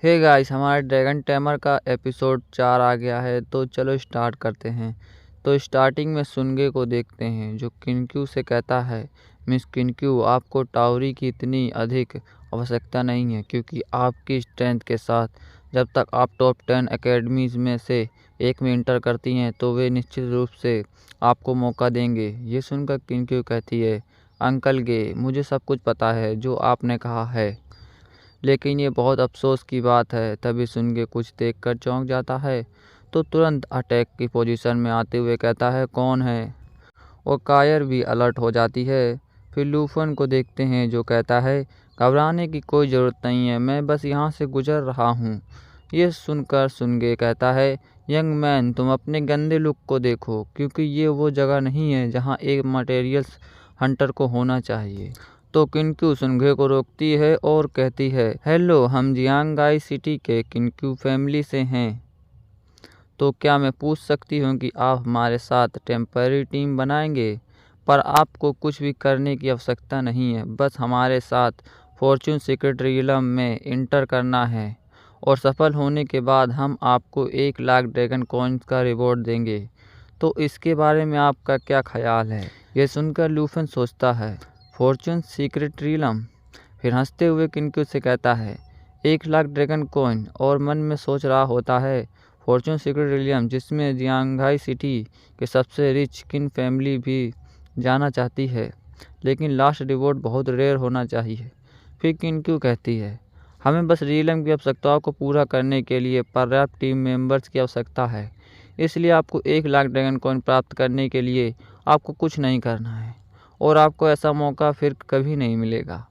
Hey guys, हमारा dragon tamer का episode 4 आ गया है, तो चलो स्टार्ट करते हैं। तो स्टार्टिंग में सुनगे को देखते हैं, जो किनक्यू से कहता है, मिस किनक्यू, आपको टाउरी की इतनी अधिक आवश्यकता नहीं है, क्योंकि आपकी स्ट्रेंथ के साथ जब तक आप टॉप 10 एकेडमीज़ में से एक में इंटर करती हैं तो वे निश्चित रूप से आपको मौका देंगे। ये सुनकर किनक्यू कहती है, अंकल गे, मुझे सब कुछ पता है जो आपने कहा है, लेकिन ये बहुत अफसोस की बात है। तभी सुनगे कुछ देखकर चौंक जाता है, तो तुरंत अटैक की पोजीशन में आते हुए कहता है, कौन है? और कायर भी अलर्ट हो जाती है। फिर लूफन को देखते हैं, जो कहता है, घबराने की कोई ज़रूरत नहीं है, मैं बस यहाँ से गुजर रहा हूँ। ये सुनकर सुनगे कहता है, यंग मैन, तुम अपने गंदे लुक को देखो, क्योंकि ये वो जगह नहीं है जहाँ एक मटेरियल्स हंटर को होना चाहिए। तो किनक्यू सुनगे को रोकती है और कहती है, हेलो, हम जियांगाई सिटी के किनक्यू फैमिली से हैं। तो क्या मैं पूछ सकती हूँ कि आप हमारे साथ टेम्पररी टीम बनाएंगे? पर आपको कुछ भी करने की आवश्यकता नहीं है, बस हमारे साथ फॉर्चून सीक्रेट रियलम में इंटर करना है, और सफल होने के बाद हम आपको 1 लाख ड्रैगन कॉइन्स का रिवॉर्ड देंगे। तो इसके बारे में आपका क्या ख्याल है? ये सुनकर लूफन सोचता है, फॉर्चून सीक्रेट रियलम? फिर हंसते हुए किनक्यू से कहता है, 1 लाख ड्रैगन कॉइन, और मन में सोच रहा होता है, फॉर्चून सीक्रेट रियलम जिसमें जियांगाई सिटी के सबसे रिच किन फैमिली भी जाना चाहती है, लेकिन लास्ट रिवॉर्ड बहुत रेयर होना चाहिए। फिर किनक्यू कहती है, हमें बस रियलम की आवश्यकताओं को पूरा करने के लिए पर्याप्त टीम मेंबर्स की आवश्यकता है, इसलिए आपको 1 लाख ड्रैगन कॉइन प्राप्त करने के लिए आपको कुछ नहीं करना है, और आपको ऐसा मौका फिर कभी नहीं मिलेगा।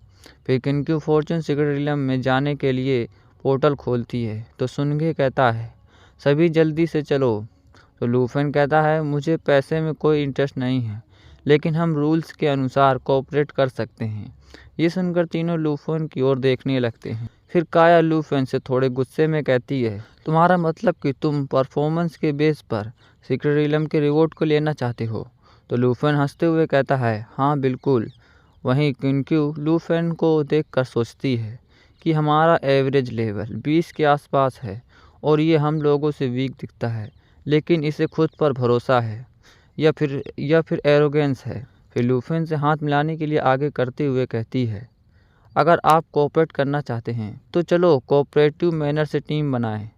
फिर किनक्यू फॉर्चून सीक्रेट रियलम में जाने के लिए पोर्टल खोलती है, तो सुनगे कहता है, सभी जल्दी से चलो। तो लूफन कहता है, मुझे पैसे में कोई इंटरेस्ट नहीं है, लेकिन हम रूल्स के अनुसार कोऑपरेट कर सकते हैं। ये सुनकर तीनों लूफन की ओर देखने लगते हैं। फिर काया लूफन से थोड़े गुस्से में कहती है, तुम्हारा मतलब कि तुम परफॉर्मेंस के बेस पर सीक्रेट रियलम के रिवॉर्ड को लेना चाहते हो? तो लूफन हंसते हुए कहता है, हाँ बिल्कुल। वहीं किनक्यू लूफन को देखकर सोचती है कि हमारा एवरेज लेवल 20 के आसपास है, और ये हम लोगों से वीक दिखता है, लेकिन इसे खुद पर भरोसा है, या फिर एरोगेंस है। फिर लूफन से हाथ मिलाने के लिए आगे करते हुए कहती है, अगर आप कोऑपरेट करना चाहते हैं तो चलो कोऑपरेटिव मैनर से टीम बनाएं,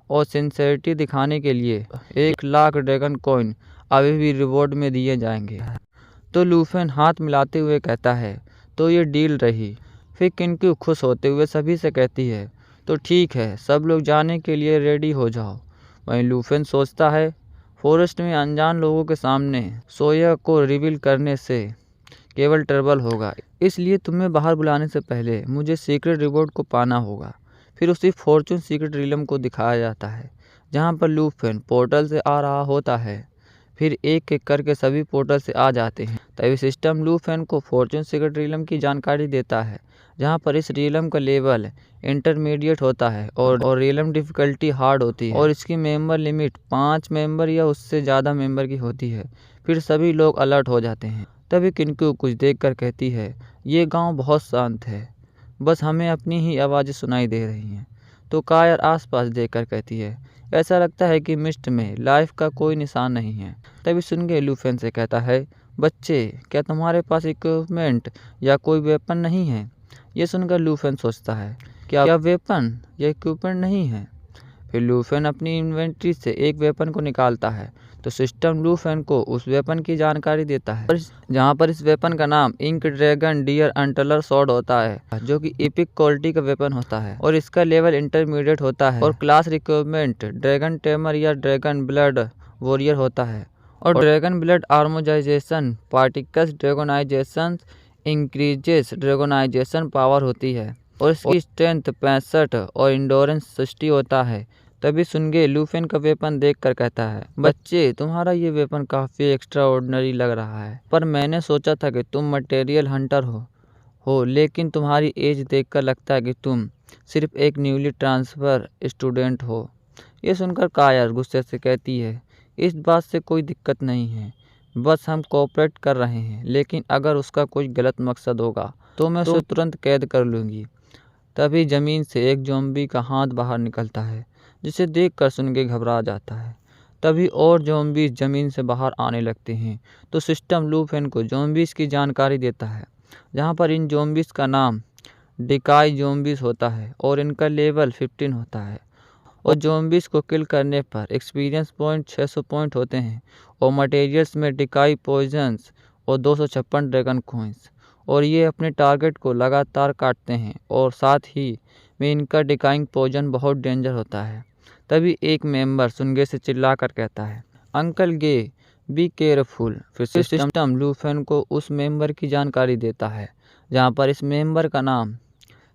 और सिंसेरिटी दिखाने के लिए 1 लाख ड्रैगन कॉइन अभी भी रिवॉर्ड में दिए जाएंगे। तो लूफन हाथ मिलाते हुए कहता है, तो ये डील रही। फिर किनक्यू खुश होते हुए सभी से कहती है, तो ठीक है, सब लोग जाने के लिए रेडी हो जाओ। वहीं लूफन सोचता है, फॉरेस्ट में अनजान लोगों के सामने सोया को रिवील करने से केवल ट्रबल होगा, इसलिए तुम्हें बाहर बुलाने से पहले मुझे सीक्रेट रिवॉर्ड को पाना होगा। फिर उसी फॉर्चून सीक्रेट रियलम को दिखाया जाता है, जहाँ पर लूफन पोर्टल से आ रहा होता है। फिर एक एक करके सभी पोर्टल से आ जाते हैं। तभी सिस्टम लूफन को फॉर्चून सीक्रेट रियलम की जानकारी देता है, जहाँ पर इस रियलम का लेवल इंटरमीडिएट होता है, और रियलम डिफ़िकल्टी हार्ड होती है, और इसकी मेंबर लिमिट 5 मेंबर या उससे ज़्यादा मेंबर की होती है। फिर सभी लोग अलर्ट हो जाते हैं। तभी किनक्यू कुछ देखकर कहती है, ये गांव बहुत शांत है, बस हमें अपनी ही आवाज़ें सुनाई दे रही हैं। तो कायर आसपास देखकर कहती है, ऐसा लगता है कि मिस्ट में लाइफ का कोई निशान नहीं है। तभी सुनगे लूफन से कहता है, बच्चे, क्या तुम्हारे पास इक्विपमेंट या कोई वेपन नहीं है? ये सुनकर लूफन सोचता है, क्या वेपन या इक्विपमेंट नहीं है? फिर लूफन अपनी इन्वेंट्री से एक वेपन को निकालता है, तो सिस्टम लूफन को उस वेपन की जानकारी देता है, जहाँ पर इस वेपन का नाम इंक ड्रैगन डियर अंटलर सॉर्ड होता है, जो कि एपिक क्वालिटी का वेपन होता है, और इसका लेवल इंटरमीडिएट होता है, और क्लास रिक्वायरमेंट ड्रैगन टेमर या ड्रैगन ब्लड वॉरियर होता है, और dragon blood armorization particles dragonization increases dragonization power होती है, और इसकी स्ट्रेंथ 65 और इंडोरेंस 60 होता है। तभी सुनगे लूफन का वेपन देखकर कहता है, बच्चे, तुम्हारा ये वेपन काफ़ी एक्स्ट्रा ऑर्डिनरी लग रहा है, पर मैंने सोचा था कि तुम मटेरियल हंटर हो, लेकिन तुम्हारी एज देखकर लगता है कि तुम सिर्फ एक न्यूली ट्रांसफ़र स्टूडेंट हो। ये सुनकर कायर गुस्से से कहती है, इस बात से कोई दिक्कत नहीं है, बस हम कोऑपरेट कर रहे हैं, लेकिन अगर उसका कोई गलत मकसद होगा तो मैं उसे तुरंत कैद कर लूँगी। तभी जमीन से एक ज़ॉम्बी का हाथ बाहर निकलता है, जिसे देखकर सुनगे घबरा जाता है। तभी और ज़ॉम्बीज़ ज़मीन से बाहर आने लगते हैं, तो सिस्टम लूपेन को ज़ॉम्बीज़ की जानकारी देता है, जहाँ पर इन ज़ॉम्बीज़ का नाम डिकाई ज़ॉम्बीज़ होता है और इनका लेवल 15 होता है। और ज़ॉम्बीज़ को किल करने पर एक्सपीरियंस पॉइंट 600 पॉइंट होते हैं और मटेरियल्स में डिकाई पॉइजन्स और 256 ड्रैगन कॉइन्स। और ये अपने टारगेट को लगातार काटते हैं और साथ ही में इनका डिकाइंग पॉइजन बहुत डेंजर होता है। तभी एक मेंबर सुनगे से चिल्लाकर कहता है, अंकल गे, बी केयरफुल। फिर सिस्टम लूफेन को उस मेंबर की जानकारी देता है, जहाँ पर इस मेंबर का नाम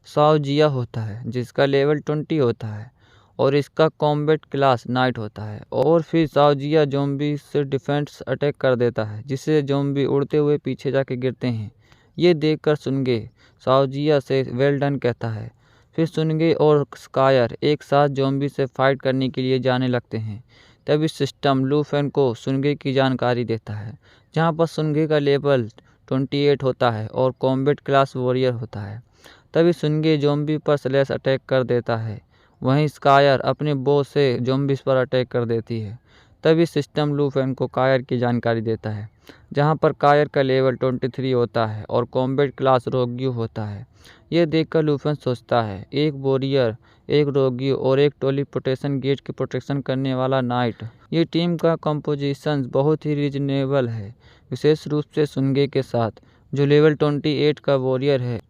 साओजिया होता है, जिसका लेवल 20 होता है और इसका कॉम्बैट क्लास नाइट होता है। और फिर साओजिया ज़ॉम्बी से डिफेंस अटैक कर देता है, जिससे ज़ॉम्बी उड़ते हुए पीछे जाके गिरते हैं। ये देखकर सुनगे साओजिया से वेल डन कहता है। फिर सुनगे और स्कायर एक साथ ज़ॉम्बी से फाइट करने के लिए जाने लगते हैं। तभी सिस्टम लूफेन को सुनगे की जानकारी देता है, जहाँ पर सुनगे का लेवल 28 होता है और कॉम्बैट क्लास वॉरियर होता है। तभी सुनगे ज़ॉम्बी पर स्लैश अटैक कर देता है, वहीं स्कायर अपने बो से ज़ॉम्बीज़ पर अटैक कर देती है। तभी सिस्टम लूफेन को कायर की जानकारी देता है, जहां पर कायर का लेवल 23 होता है और कॉम्बैट क्लास रोग्यू होता है। ये देखकर लूफेन सोचता है, एक वॉरियर, एक रोग्यू और एक टेलीपोर्टेशन गेट की प्रोटेक्शन करने वाला नाइट, ये टीम का कंपोजिशन बहुत ही रीजनेबल है, विशेष रूप से सुनगे के साथ, जो लेवल 28 का वॉरियर है,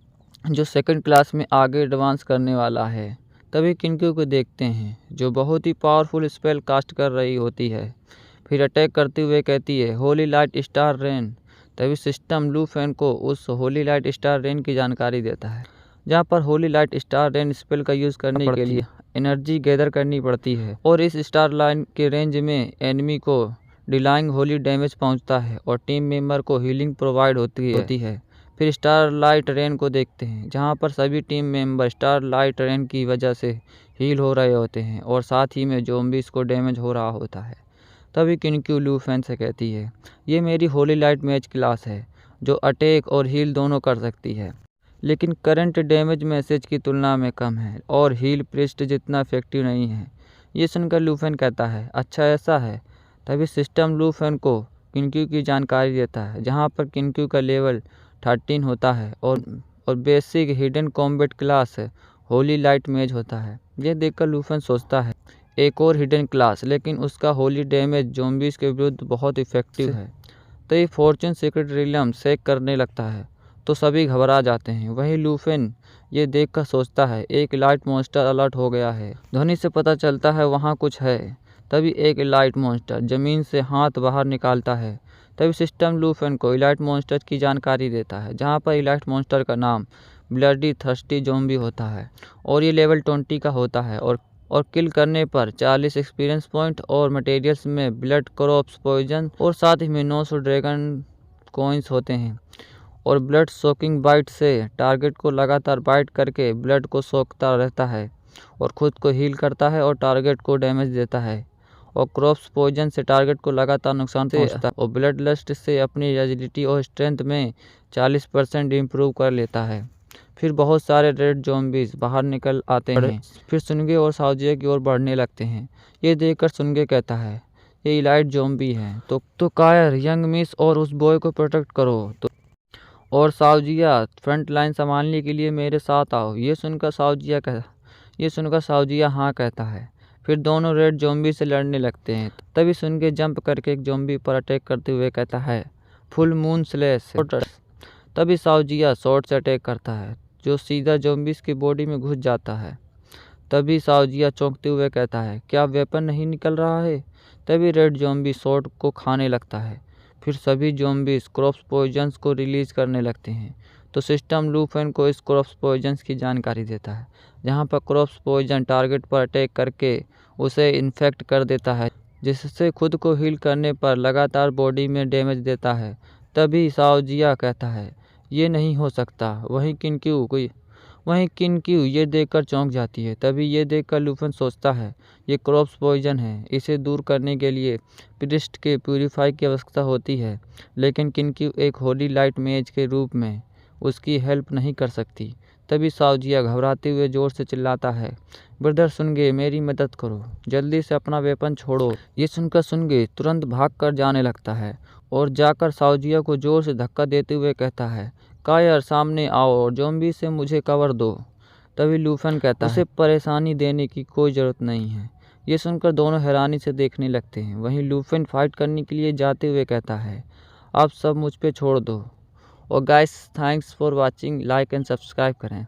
जो सेकंड क्लास में आगे एडवांस करने वाला है। तभी किनक्यू को देखते हैं, जो बहुत ही पावरफुल स्पेल कास्ट कर रही होती है। फिर अटैक करते हुए कहती है, होली लाइट स्टार रेन। तभी सिस्टम लूफेन को उस होली लाइट स्टार रेन की जानकारी देता है, जहाँ पर Holi light star rain spell का यूज़ करने के लिए एनर्जी गैदर करनी पड़ती है और इस स्टार लाइन के रेंज में एनिमी को डिलाइंग होली डैमेज पहुँचता है और टीम मेंबर को हीलिंग प्रोवाइड होती है। फिर स्टार लाइट रेन को देखते हैं, जहां पर सभी team member star light rain की वजह से हील हो रहे होते हैं और साथ ही में ज़ॉम्बीज़ को डैमेज हो रहा होता है। तभी किनक्यू लूफेन से कहती है, ये मेरी होली लाइट मैच क्लास है, जो अटैक और हील दोनों कर सकती है, लेकिन करंट डैमेज मैसेज की तुलना में कम है और हील प्रिस्ट जितना इफेक्टिव नहीं है। ये सुनकर लूफेन कहता है, अच्छा ऐसा है। तभी सिस्टम लूफेन को किनक्यू की जानकारी देता है, जहाँ पर किनक्यू का लेवल 13 होता है और basic hidden combat class Holi light मेज होता है। यह देखकर लूफेन सोचता है, एक और हिडन क्लास, लेकिन उसका होली डैमेज ज़ॉम्बीज़ के विरुद्ध बहुत इफेक्टिव है। तो ये फॉर्चून सीक्रेट रिलम शेक करने लगता है, तो सभी घबरा जाते हैं। वहीं लूफेन ये देखकर सोचता है, एक लाइट मॉन्स्टर अलर्ट हो गया है। ध्वनि से पता चलता है वहाँ कुछ है। तभी एक लाइट मॉन्स्टर ज़मीन से हाथ बाहर निकालता है। तभी सिस्टम लूफेन को इलाइट मॉन्स्टर की जानकारी देता है, जहाँ पर इलाइट मॉन्स्टर का नाम ब्लडी थर्स्टी ज़ॉम्बी होता है और ये लेवल 20 का होता है और किल करने पर 40 एक्सपीरियंस पॉइंट और मटेरियल्स में ब्लड क्रॉप्स पॉइजन और साथ ही में 900 ड्रैगन कॉइन्स होते हैं। और ब्लड सोकिंग बाइट से टारगेट को लगातार बाइट करके ब्लड को सोखता रहता है और खुद को हील करता है और टारगेट को डैमेज देता है। और क्रॉप्स पॉइजन से टारगेट को लगातार नुकसान पहुंचता है और ब्लड लस्ट से अपनी एजिलिटी और स्ट्रेंथ में 40% इम्प्रूव कर लेता है। फिर बहुत सारे रेड ज़ॉम्बीज़ बाहर निकल आते हैं। फिर सुनगे और साओजिया की ओर बढ़ने लगते हैं। ये देखकर सुनगे कहता है, ये इलाइट ज़ॉम्बी हैं, तो कायर, यंग मिस और उस बॉय को प्रोटेक्ट करो। तो और साओजिया, फ्रंट लाइन संभालने के लिए मेरे साथ आओ। ये सुनकर साओजिया हाँ कहता है। फिर दोनों रेड ज़ॉम्बी से लड़ने लगते हैं। तभी सुनगे जंप करके एक ज़ॉम्बी पर अटैक करते हुए कहता है, फुल मून स्लैश। तभी साओजिया शॉर्ट से अटैक करता है, जो सीधा ज़ॉम्बीज़ की बॉडी में घुस जाता है। तभी साओजिया चौंकते हुए कहता है, क्या वेपन नहीं निकल रहा है? तभी रेड ज़ॉम्बी शॉर्ट को खाने लगता है। फिर सभी ज़ॉम्बीज़ क्रॉप्स पॉइजन्स को रिलीज़ करने लगते हैं। तो सिस्टम लूफेन को इस क्रॉप्स पॉइजन्स की जानकारी देता है, जहां पर क्रॉप्स पॉइजन टारगेट पर अटैक करके उसे इन्फेक्ट कर देता है, जिससे खुद को हील करने पर लगातार बॉडी में डैमेज देता है। तभी साओजिया कहता है, ये नहीं हो सकता। वहीं किनक्यू ये देखकर चौंक जाती है। तभी ये देखकर लूफेन सोचता है, ये क्रॉप्स पॉइजन है, इसे दूर करने के लिए प्रिस्ट के प्यूरीफाई की आवश्यकता होती है, लेकिन किनक्यू एक होली लाइट मेज के रूप में उसकी हेल्प नहीं कर सकती। तभी साओजिया घबराते हुए ज़ोर से चिल्लाता है, ब्रदर सुनगे, मेरी मदद करो, जल्दी से अपना वेपन छोड़ो। ये सुनकर सुनगे तुरंत भाग कर जाने लगता है और जाकर साओजिया को ज़ोर से धक्का देते हुए कहता है, कायर सामने आओ और ज़ॉम्बी से मुझे कवर दो। तभी लूफन कहता है, उसे परेशानी देने की कोई ज़रूरत नहीं है। ये सुनकर दोनों हैरानी से देखने लगते हैं। वहीं लूफन फाइट करने के लिए जाते हुए कहता है, आप सब मुझ पे छोड़ दो। और guys, thanks for watching, like and subscribe करें।